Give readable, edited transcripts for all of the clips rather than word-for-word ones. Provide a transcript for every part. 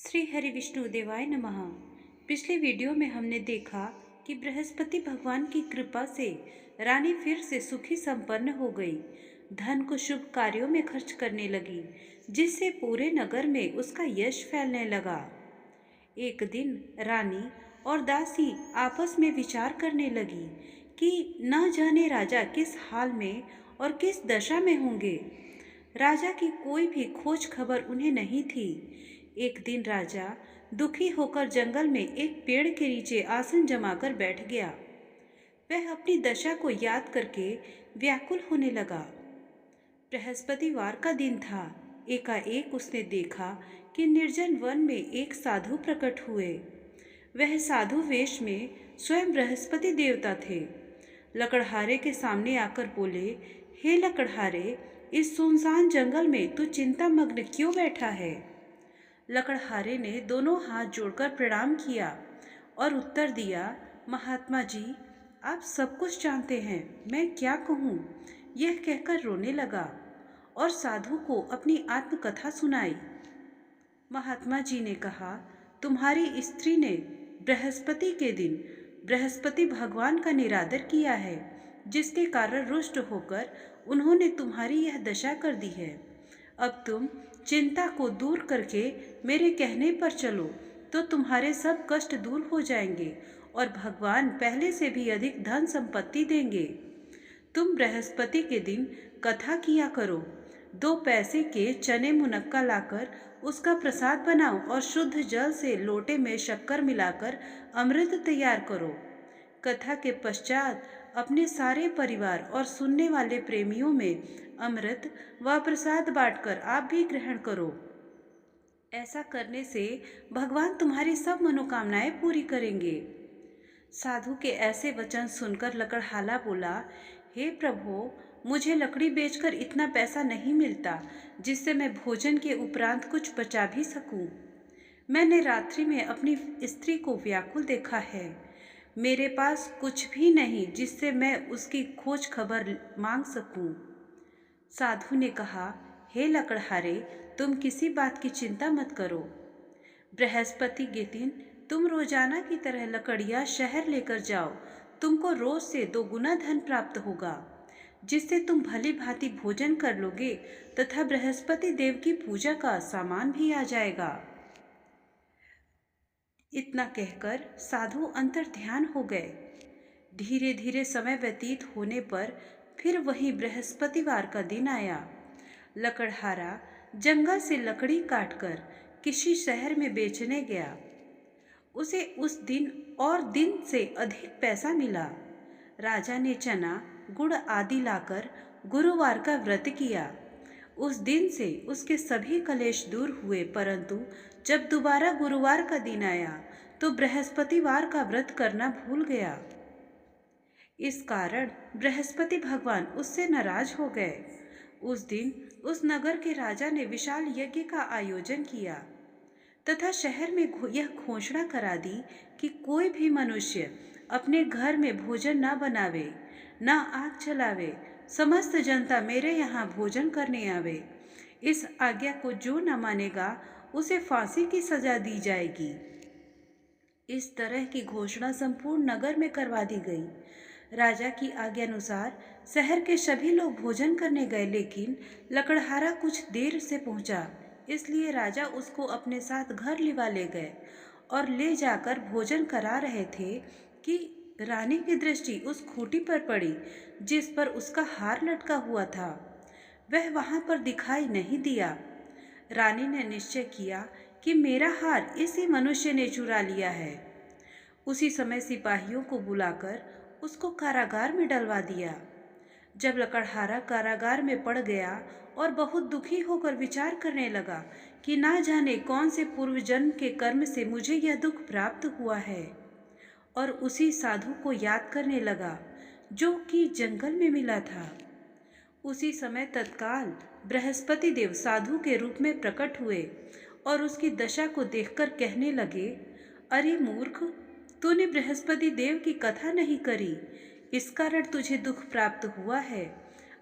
श्री हरि विष्णु देवाय नमः। पिछले वीडियो में हमने देखा कि बृहस्पति भगवान की कृपा से रानी फिर से सुखी संपन्न हो गई। धन को शुभ कार्यों में खर्च करने लगी, जिससे पूरे नगर में उसका यश फैलने लगा। एक दिन रानी और दासी आपस में विचार करने लगी कि न जाने राजा किस हाल में और किस दशा में होंगे। राजा की कोई भी खोज खबर उन्हें नहीं थी। एक दिन राजा दुखी होकर जंगल में एक पेड़ के नीचे आसन जमाकर बैठ गया। वह अपनी दशा को याद करके व्याकुल होने लगा। बृहस्पतिवार का दिन था। एकाएक उसने देखा कि निर्जन वन में एक साधु प्रकट हुए। वह साधु वेश में स्वयं बृहस्पति देवता थे। लकड़हारे के सामने आकर बोले, हे लकड़हारे, इस सुनसान जंगल में तू चिंता मग्न क्यों बैठा है? लकड़हारे ने दोनों हाथ जोड़कर प्रणाम किया और उत्तर दिया, महात्मा जी, आप सब कुछ जानते हैं, मैं क्या कहूँ? यह कहकर रोने लगा और साधु को अपनी आत्मकथा सुनाई। महात्मा जी ने कहा, तुम्हारी स्त्री ने बृहस्पति के दिन बृहस्पति भगवान का निरादर किया है, जिसके कारण रुष्ट होकर उन्होंने तुम्हारी यह दशा कर दी है। अब तुम चिंता को दूर करके मेरे कहने पर चलो तो तुम्हारे सब कष्ट दूर हो जाएंगे और भगवान पहले से भी अधिक धन संपत्ति देंगे। तुम बृहस्पति के दिन कथा किया करो। 2 पैसे के चने मुनक्का लाकर उसका प्रसाद बनाओ और शुद्ध जल से लोटे में शक्कर मिलाकर अमृत तैयार करो। कथा के पश्चात अपने सारे परिवार और सुनने वाले प्रेमियों में अमृत व प्रसाद बांटकर आप भी ग्रहण करो। ऐसा करने से भगवान तुम्हारी सब मनोकामनाएं पूरी करेंगे। साधु के ऐसे वचन सुनकर लकड़हारा बोला, हे प्रभु, मुझे लकड़ी बेचकर इतना पैसा नहीं मिलता जिससे मैं भोजन के उपरांत कुछ बचा भी सकूं। मैंने रात्रि में अपनी स्त्री को व्याकुल देखा है। मेरे पास कुछ भी नहीं जिससे मैं उसकी खोज खबर मांग सकूं। साधु ने कहा, हे लकड़हारे, तुम किसी बात की चिंता मत करो। बृहस्पति के दिन तुम रोजाना की तरह लकड़ियां शहर लेकर जाओ। तुमको रोज से 2 गुना धन प्राप्त होगा, जिससे तुम भली भांति भोजन कर लोगे तथा बृहस्पति देव की पूजा का सामान भी आ जाएगा। इतना कहकर साधु अंतर ध्यान हो गए। धीरे धीरे समय व्यतीत होने पर फिर वही बृहस्पतिवार का दिन आया। लकड़हारा जंगल से लकड़ी काटकर किसी शहर में बेचने गया। उसे उस दिन और दिन से अधिक पैसा मिला। राजा ने चना, गुड़ आदि लाकर गुरुवार का व्रत किया। उस दिन से उसके सभी कलेश दूर हुए, परंतु जब दोबारा गुरुवार का दिन आया तो बृहस्पतिवार का व्रत करना भूल गया। इस कारण बृहस्पति भगवान उससे नाराज हो गए। उस दिन उस नगर के राजा ने विशाल यज्ञ का आयोजन किया तथा शहर में यह घोषणा करा दी कि कोई भी मनुष्य अपने घर में भोजन न बनावे, न आग जलावे। समस्त जनता मेरे यहाँ भोजन करने आवे। इस आज्ञा को जो न मानेगा उसे फांसी की सजा दी जाएगी। इस तरह की घोषणा संपूर्ण नगर में करवा दी गई। राजा की आज्ञानुसार शहर के सभी लोग भोजन करने गए, लेकिन लकड़हारा कुछ देर से पहुंचा, इसलिए राजा उसको अपने साथ घर लिवा ले गए और ले जाकर भोजन करा रहे थे कि रानी की दृष्टि उस खूंटी पर पड़ी जिस पर उसका हार लटका हुआ था। वह वहां पर दिखाई नहीं दिया। रानी ने निश्चय किया कि मेरा हार इसी मनुष्य ने चुरा लिया है। उसी समय सिपाहियों को बुलाकर उसको कारागार में डलवा दिया। जब लकड़हारा कारागार में पड़ गया और बहुत दुखी होकर विचार करने लगा कि ना जाने कौन से पूर्व जन्म के कर्म से मुझे यह दुख प्राप्त हुआ है, और उसी साधु को याद करने लगा जो कि जंगल में मिला था। उसी समय तत्काल बृहस्पति देव साधु के रूप में प्रकट हुए और उसकी दशा को देखकर कहने लगे, अरे मूर्ख, तूने बृहस्पति देव की कथा नहीं करी, इस कारण तुझे दुख प्राप्त हुआ है।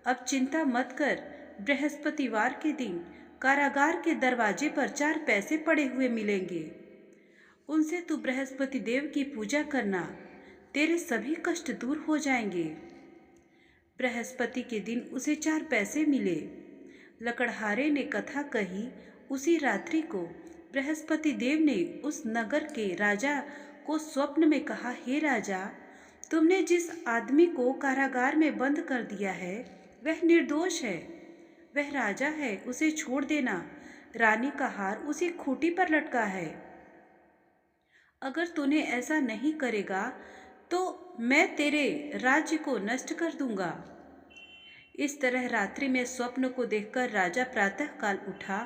अब चिंता मत कर, बृहस्पतिवार के दिन कारागार के दरवाजे पर 4 पैसे पड़े हुए मिलेंगे। उनसे तू बृहस्पति देव की पूजा करना, तेरे सभी कष्ट दूर हो जाएंगे। बृहस्पति के दिन उसे 4 पैसे मिले। लकड़हारे ने कथा कही। उसी रात्रि को बृहस्पति देव ने उस नगर के राजा को स्वप्न में कहा, हे राजा, तुमने जिस आदमी को कारागार में बंद कर दिया है वह निर्दोष है, वह राजा है, उसे छोड़ देना। रानी का हार उसी खूंटी पर लटका है। अगर तूने ऐसा नहीं करेगा तो मैं तेरे राज्य को नष्ट कर दूंगा। इस तरह रात्रि में स्वप्न को देखकर राजा प्रातःकाल उठा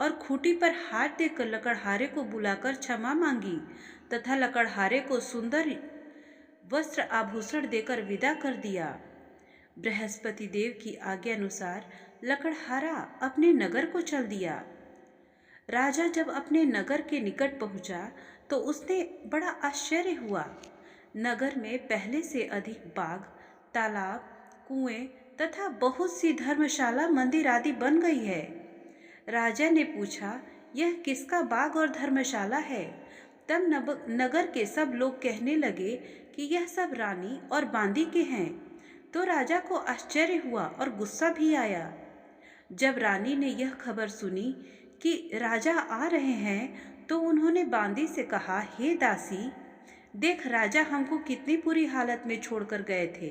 और खूंटी पर हाथ देकर लकड़हारे को बुलाकर क्षमा मांगी तथा लकड़हारे को सुंदर वस्त्र आभूषण देकर विदा कर दिया। बृहस्पति देव की आज्ञा अनुसार लकड़हारा अपने नगर को चल दिया। राजा जब अपने नगर के निकट पहुंचा तो उसने बड़ा आश्चर्य हुआ। नगर में पहले से अधिक बाग, तालाब, कुएं तथा बहुत सी धर्मशाला, मंदिर आदि बन गई है। राजा ने पूछा, यह किसका बाग और धर्मशाला है? तब नगर के सब लोग कहने लगे कि यह सब रानी और बांदी के हैं। तो राजा को आश्चर्य हुआ और गुस्सा भी आया। जब रानी ने यह खबर सुनी कि राजा आ रहे हैं तो उन्होंने बांदी से कहा, हे दासी, देख राजा हमको कितनी बुरी हालत में छोड़कर गए थे।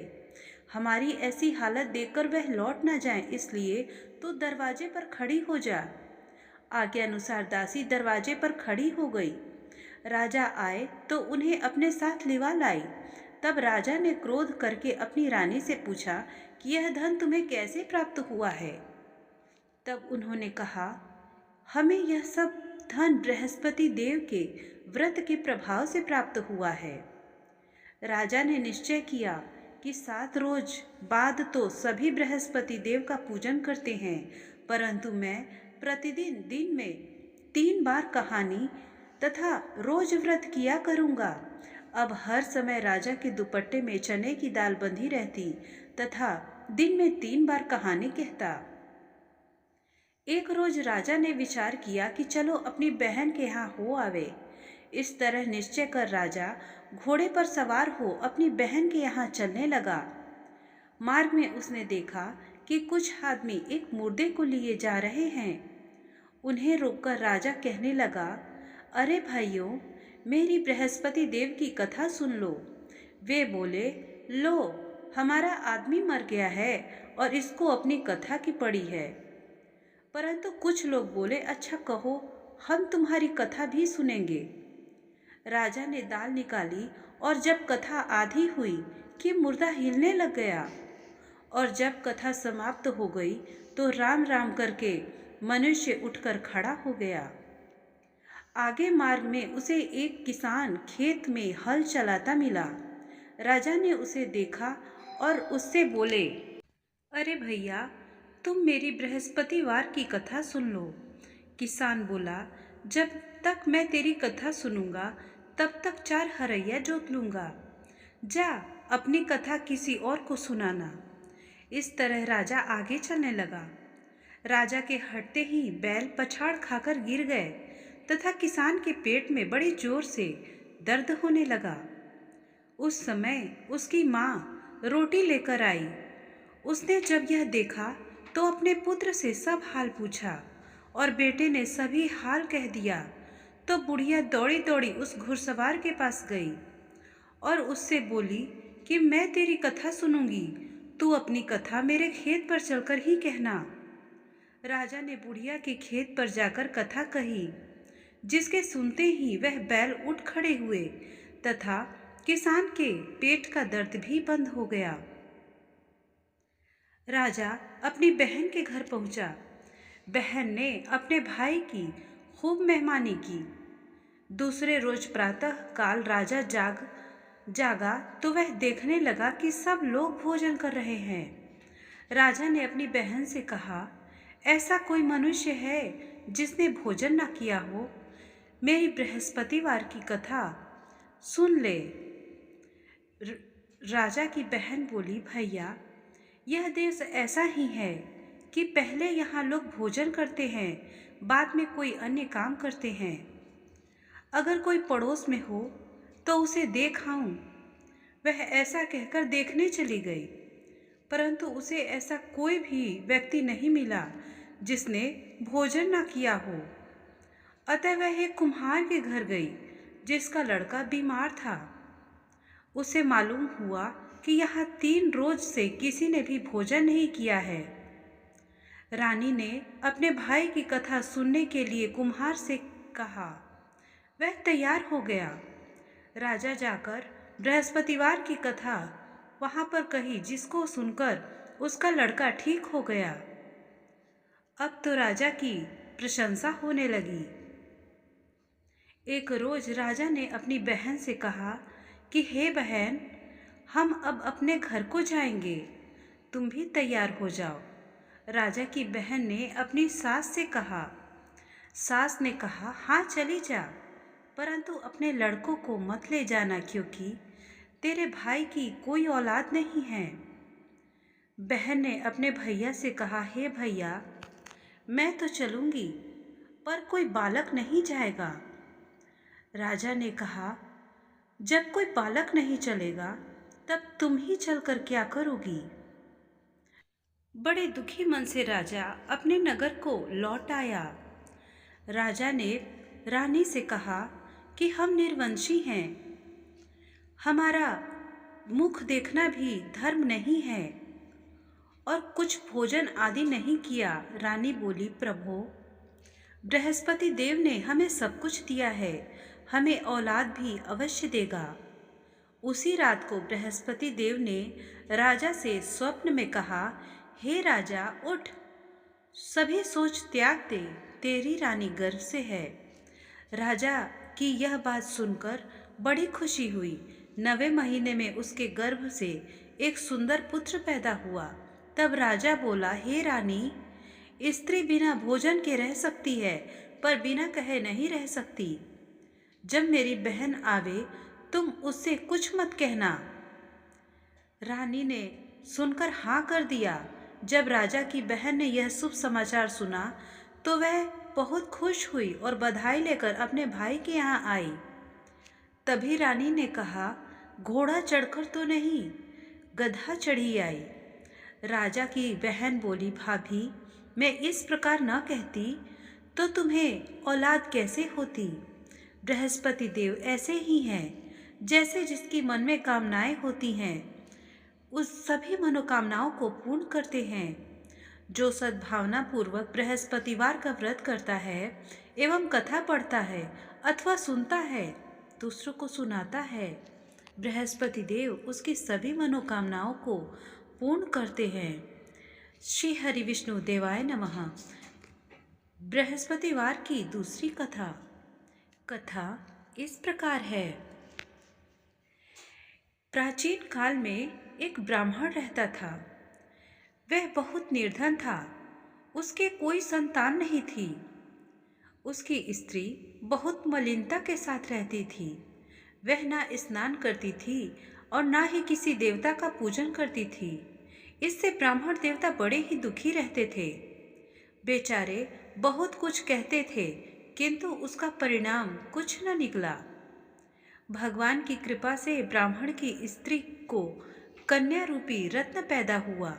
हमारी ऐसी हालत देखकर वह लौट न जाएं, इसलिए तो दरवाजे पर खड़ी हो जा। आज्ञा अनुसार दासी दरवाजे पर खड़ी हो गई। राजा आए तो उन्हें अपने साथ लिवा लाई। तब राजा ने क्रोध करके अपनी रानी से पूछा कि यह धन तुम्हें कैसे प्राप्त हुआ है? तब उन्होंने कहा, हमें यह सब धन बृहस्पति देव के व्रत के प्रभाव से प्राप्त हुआ है। राजा ने निश्चय किया कि 7 रोज बाद तो सभी बृहस्पति देव का पूजन करते हैं, परंतु मैं प्रतिदिन दिन में 3 बार कहानी तथा रोज व्रत किया करूँगा। अब हर समय राजा के दुपट्टे में चने की दाल बंधी रहती तथा दिन में 3 बार कहानी कहता। एक रोज राजा ने विचार किया कि चलो अपनी बहन के यहाँ हो आवे। इस तरह निश्चय कर राजा घोड़े पर सवार हो अपनी बहन के यहाँ चलने लगा। मार्ग में उसने देखा कि कुछ आदमी एक मुर्दे को लिए जा रहे हैं। उन्हें रोककर राजा कहने लगा, अरे भाइयों, मेरी बृहस्पति देव की कथा सुन लो। वे बोले, लो, हमारा आदमी मर गया है और इसको अपनी कथा की पड़ी है। परंतु कुछ लोग बोले, अच्छा कहो, हम तुम्हारी कथा भी सुनेंगे। राजा ने दाल निकाली और जब कथा आधी हुई कि मुर्दा हिलने लग गया, और जब कथा समाप्त हो गई तो राम राम करके मनुष्य उठकर खड़ा हो गया। आगे मार्ग में उसे एक किसान खेत में हल चलाता मिला। राजा ने उसे देखा और उससे बोले, अरे भैया, तुम मेरी बृहस्पतिवार की कथा सुन लो। किसान बोला, जब तक मैं तेरी कथा सुनूंगा तब तक 4 हरैया जोत लूंगा। जा, अपनी कथा किसी और को सुनाना। इस तरह राजा आगे चलने लगा। राजा के हटते ही बैल पछाड़ खाकर गिर गए तथा किसान के पेट में बड़े जोर से दर्द होने लगा। उस समय उसकी माँ रोटी लेकर आई। उसने जब यह देखा तो अपने पुत्र से सब हाल पूछा और बेटे ने सभी हाल कह दिया। तो बुढ़िया दौड़ी दौड़ी उस घुड़सवार के पास गई और उससे बोली कि मैं तेरी कथा सुनूंगी, तू अपनी कथा मेरे खेत पर चलकर ही कहना। राजा ने बुढ़िया के खेत पर जाकर कथा कही, जिसके सुनते ही वह बैल उठ खड़े हुए तथा किसान के पेट का दर्द भी बंद हो गया। राजा अपनी बहन के घर पहुंचा। बहन ने अपने भाई की खूब मेहमानी की। दूसरे रोज प्रातः काल राजा जागा तो वह देखने लगा कि सब लोग भोजन कर रहे हैं। राजा ने अपनी बहन से कहा, ऐसा कोई मनुष्य है जिसने भोजन न किया हो? मेरी बृहस्पतिवार की कथा सुन ले। राजा की बहन बोली, भैया, यह देश ऐसा ही है कि पहले यहाँ लोग भोजन करते हैं, बाद में कोई अन्य काम करते हैं। अगर कोई पड़ोस में हो तो उसे देख आऊं। वह ऐसा कहकर देखने चली गई, परंतु उसे ऐसा कोई भी व्यक्ति नहीं मिला जिसने भोजन न किया हो। अतः वह एक कुम्हार के घर गई जिसका लड़का बीमार था। उसे मालूम हुआ कि यहाँ 3 रोज से किसी ने भी भोजन नहीं किया है। रानी ने अपने भाई की कथा सुनने के लिए कुम्हार से कहा। वह तैयार हो गया। राजा जाकर बृहस्पतिवार की कथा वहाँ पर कही, जिसको सुनकर उसका लड़का ठीक हो गया। अब तो राजा की प्रशंसा होने लगी। एक रोज राजा ने अपनी बहन से कहा कि हे बहन, हम अब अपने घर को जाएंगे, तुम भी तैयार हो जाओ। राजा की बहन ने अपनी सास से कहा। सास ने कहा, हाँ चली जा, परंतु अपने लड़कों को मत ले जाना, क्योंकि तेरे भाई की कोई औलाद नहीं है। बहन ने अपने भैया से कहा, हे भैया, मैं तो चलूँगी, पर कोई बालक नहीं जाएगा। राजा ने कहा, जब कोई बालक नहीं चलेगा तब तुम ही चलकर क्या करोगी। बड़े दुखी मन से राजा अपने नगर को लौट आया। राजा ने रानी से कहा कि हम निर्वंशी हैं, हमारा मुख देखना भी धर्म नहीं है, और कुछ भोजन आदि नहीं किया। रानी बोली, प्रभु, बृहस्पति देव ने हमें सब कुछ दिया है, हमें औलाद भी अवश्य देगा। उसी रात को बृहस्पति देव ने राजा से स्वप्न में कहा, हे राजा, उठ, सभी सोच त्याग दे, तेरी रानी गर्भ से है। राजा की यह बात सुनकर बड़ी खुशी हुई। 9वें महीने में उसके गर्भ से एक सुंदर पुत्र पैदा हुआ। तब राजा बोला, हे रानी, स्त्री बिना भोजन के रह सकती है, पर बिना कहे नहीं रह सकती। जब मेरी बहन आवे तुम उससे कुछ मत कहना। रानी ने सुनकर हाँ कर दिया। जब राजा की बहन ने यह शुभ समाचार सुना तो वह बहुत खुश हुई और बधाई लेकर अपने भाई के यहाँ आई। तभी रानी ने कहा, घोड़ा चढ़कर तो नहीं, गधा चढ़ी आई। राजा की बहन बोली, भाभी, मैं इस प्रकार न कहती तो तुम्हें औलाद कैसे होती। बृहस्पति देव ऐसे ही हैं, जैसे जिसकी मन में कामनाएं होती हैं उस सभी मनोकामनाओं को पूर्ण करते हैं। जो सद्भावना पूर्वक बृहस्पतिवार का व्रत करता है एवं कथा पढ़ता है अथवा सुनता है, दूसरों को सुनाता है, बृहस्पति देव उसकी सभी मनोकामनाओं को पूर्ण करते हैं। श्री हरि विष्णु देवाय नमः। बृहस्पतिवार की दूसरी कथा इस प्रकार है। प्राचीन काल में एक ब्राह्मण रहता था। वह बहुत निर्धन था, उसके कोई संतान नहीं थी। उसकी स्त्री बहुत मलिनता के साथ रहती थी। वह ना स्नान करती थी और ना ही किसी देवता का पूजन करती थी। इससे ब्राह्मण देवता बड़े ही दुखी रहते थे। बेचारे बहुत कुछ कहते थे, किंतु उसका परिणाम कुछ न निकला। भगवान की कृपा से ब्राह्मण की स्त्री को कन्या रूपी रत्न पैदा हुआ।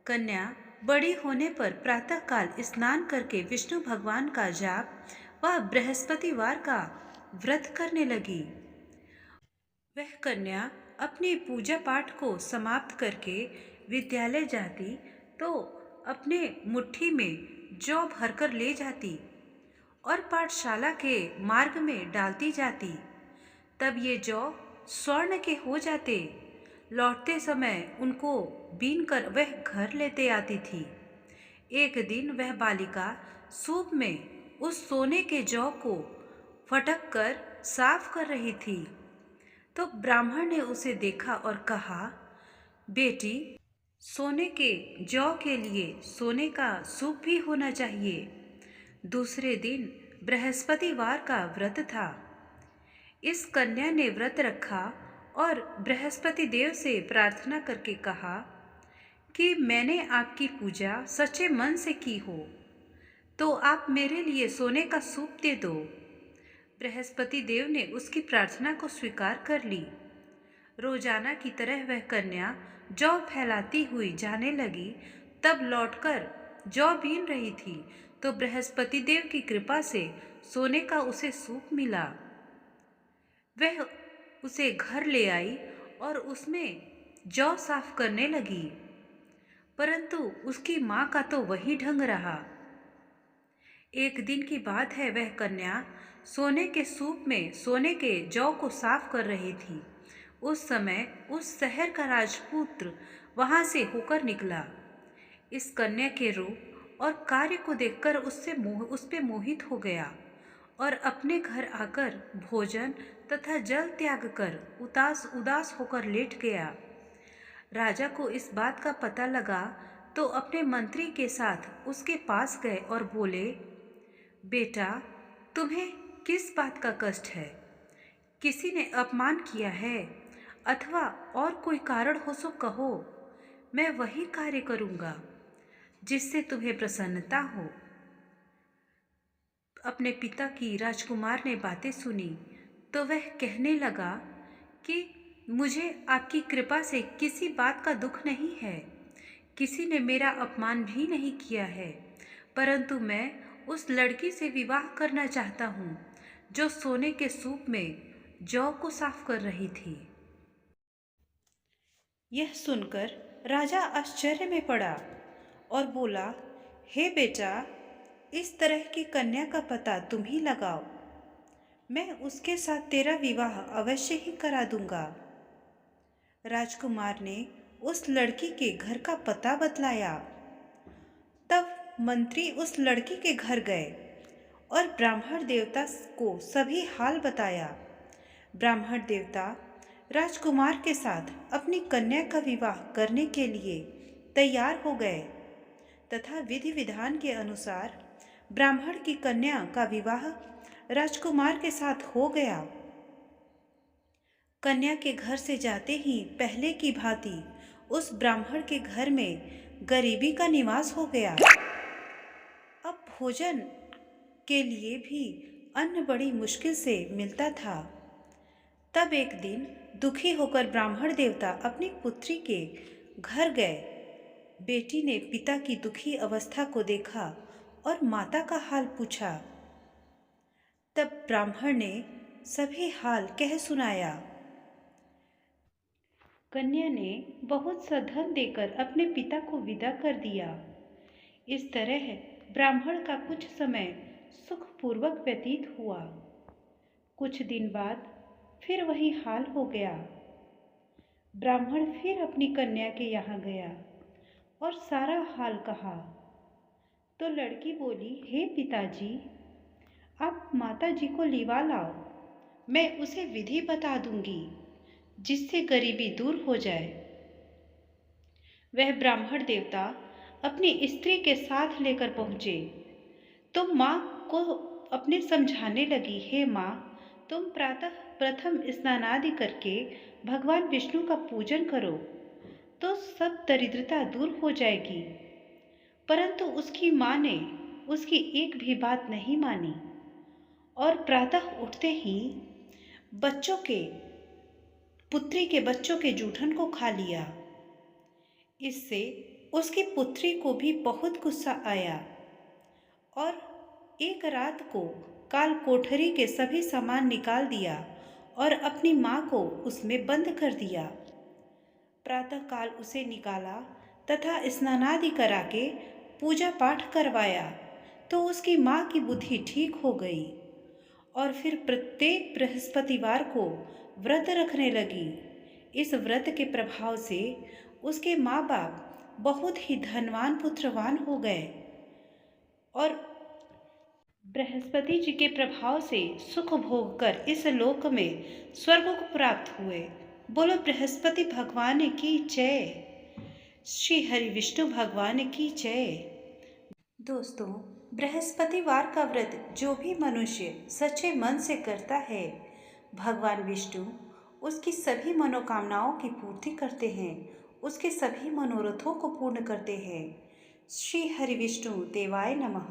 कन्या बड़ी होने पर प्रातःकाल स्नान करके विष्णु भगवान का जाप व बृहस्पतिवार का व्रत करने लगी। वह कन्या अपनी पूजा पाठ को समाप्त करके विद्यालय जाती तो अपने मुट्ठी में जौ भरकर ले जाती और पाठशाला के मार्ग में डालती जाती। तब ये जौ स्वर्ण के हो जाते। लौटते समय उनको बीन कर वह घर लेते आती थी। एक दिन वह बालिका सूप में उस सोने के जौ को फटक कर साफ कर रही थी, तो ब्राह्मण ने उसे देखा और कहा, बेटी, सोने के जौ के लिए सोने का सूप भी होना चाहिए। दूसरे दिन बृहस्पतिवार का व्रत था। इस कन्या ने व्रत रखा और बृहस्पति देव से प्रार्थना करके कहा कि मैंने आपकी पूजा सच्चे मन से की हो, तो आप मेरे लिए सोने का सूप दे दो। बृहस्पति देव ने उसकी प्रार्थना को स्वीकार कर ली। रोजाना की तरह वह कन्या जौ फैलाती हुई जाने लगी। तब लौटकर जौ बीन रही थी तो बृहस्पति देव की कृपा से सोने का उसे सूप मिला। वह उसे घर ले आई और उसमें जौ साफ करने लगी, परंतु उसकी माँ का तो वही ढंग रहा। एक दिन की बात है, वह कन्या सोने के सूप में सोने के जौ को साफ कर रही थी। उस समय उस शहर का राजपुत्र वहां से होकर निकला। इस कन्या के रूप और कार्य को देखकर उस पे मोहित हो गया और अपने घर आकर भोजन तथा जल त्याग कर उदास उदास होकर लेट गया। राजा को इस बात का पता लगा तो अपने मंत्री के साथ उसके पास गए और बोले, बेटा, तुम्हें किस बात का कष्ट है? किसी ने अपमान किया है अथवा और कोई कारण हो सो कहो, मैं वही कार्य करूँगा जिससे तुम्हें प्रसन्नता हो। अपने पिता की राजकुमार ने बातें सुनी तो वह कहने लगा कि मुझे आपकी कृपा से किसी बात का दुख नहीं है, किसी ने मेरा अपमान भी नहीं किया है, परंतु मैं उस लड़की से विवाह करना चाहता हूँ जो सोने के सूप में जौ को साफ कर रही थी। यह सुनकर राजा आश्चर्य में पड़ा और बोला, हे बेटा, इस तरह की कन्या का पता तुम ही लगाओ, मैं उसके साथ तेरा विवाह अवश्य ही करा दूंगा। राजकुमार ने उस लड़की के घर का पता बतलाया। तब मंत्री उस लड़की के घर गए और ब्राह्मण देवता को सभी हाल बताया। ब्राह्मण देवता राजकुमार के साथ अपनी कन्या का विवाह करने के लिए तैयार हो गए तथा विधि विधान के अनुसार ब्राह्मण की कन्या का विवाह राजकुमार के साथ हो गया। कन्या के घर से जाते ही पहले की भांति उस ब्राह्मण के घर में गरीबी का निवास हो गया। अब भोजन के लिए भी अन्न बड़ी मुश्किल से मिलता था। तब एक दिन दुखी होकर ब्राह्मण देवता अपनी पुत्री के घर गए। बेटी ने पिता की दुखी अवस्था को देखा और माता का हाल पूछा। तब ब्राह्मण ने सभी हाल कह सुनाया। कन्या ने बहुत सा धन देकर अपने पिता को विदा कर दिया। इस तरह ब्राह्मण का कुछ समय सुखपूर्वक व्यतीत हुआ। कुछ दिन बाद फिर वही हाल हो गया। ब्राह्मण फिर अपनी कन्या के यहाँ गया और सारा हाल कहा तो लड़की बोली, हे पिताजी, आप माताजी को लिवा लाओ, मैं उसे विधि बता दूंगी जिससे गरीबी दूर हो जाए। वह ब्राह्मण देवता अपनी स्त्री के साथ लेकर पहुँचे तो माँ को अपने समझाने लगी, हे माँ, तुम प्रातः प्रथम स्नानादि करके भगवान विष्णु का पूजन करो तो सब दरिद्रता दूर हो जाएगी। परंतु उसकी माँ ने उसकी एक भी बात नहीं मानी और प्रातः उठते ही पुत्री के बच्चों के जूठन को खा लिया। इससे उसकी पुत्री को भी बहुत गुस्सा आया और एक रात को काल कोठरी के सभी सामान निकाल दिया और अपनी माँ को उसमें बंद कर दिया। प्रातःकाल उसे निकाला तथा स्नानादि करा के पूजा पाठ करवाया तो उसकी माँ की बुद्धि ठीक हो गई और फिर प्रत्येक बृहस्पतिवार को व्रत रखने लगी। इस व्रत के प्रभाव से उसके माँ बाप बहुत ही धनवान पुत्रवान हो गए और बृहस्पति जी के प्रभाव से सुख भोग कर इस लोक में स्वर्ग को प्राप्त हुए। बोलो बृहस्पति भगवान की जय, श्री हरि विष्णु भगवान की जय। दोस्तों, बृहस्पतिवार का व्रत जो भी मनुष्य सच्चे मन से करता है, भगवान विष्णु उसकी सभी मनोकामनाओं की पूर्ति करते हैं, उसके सभी मनोरथों को पूर्ण करते हैं। श्री हरि विष्णु देवाय नमः।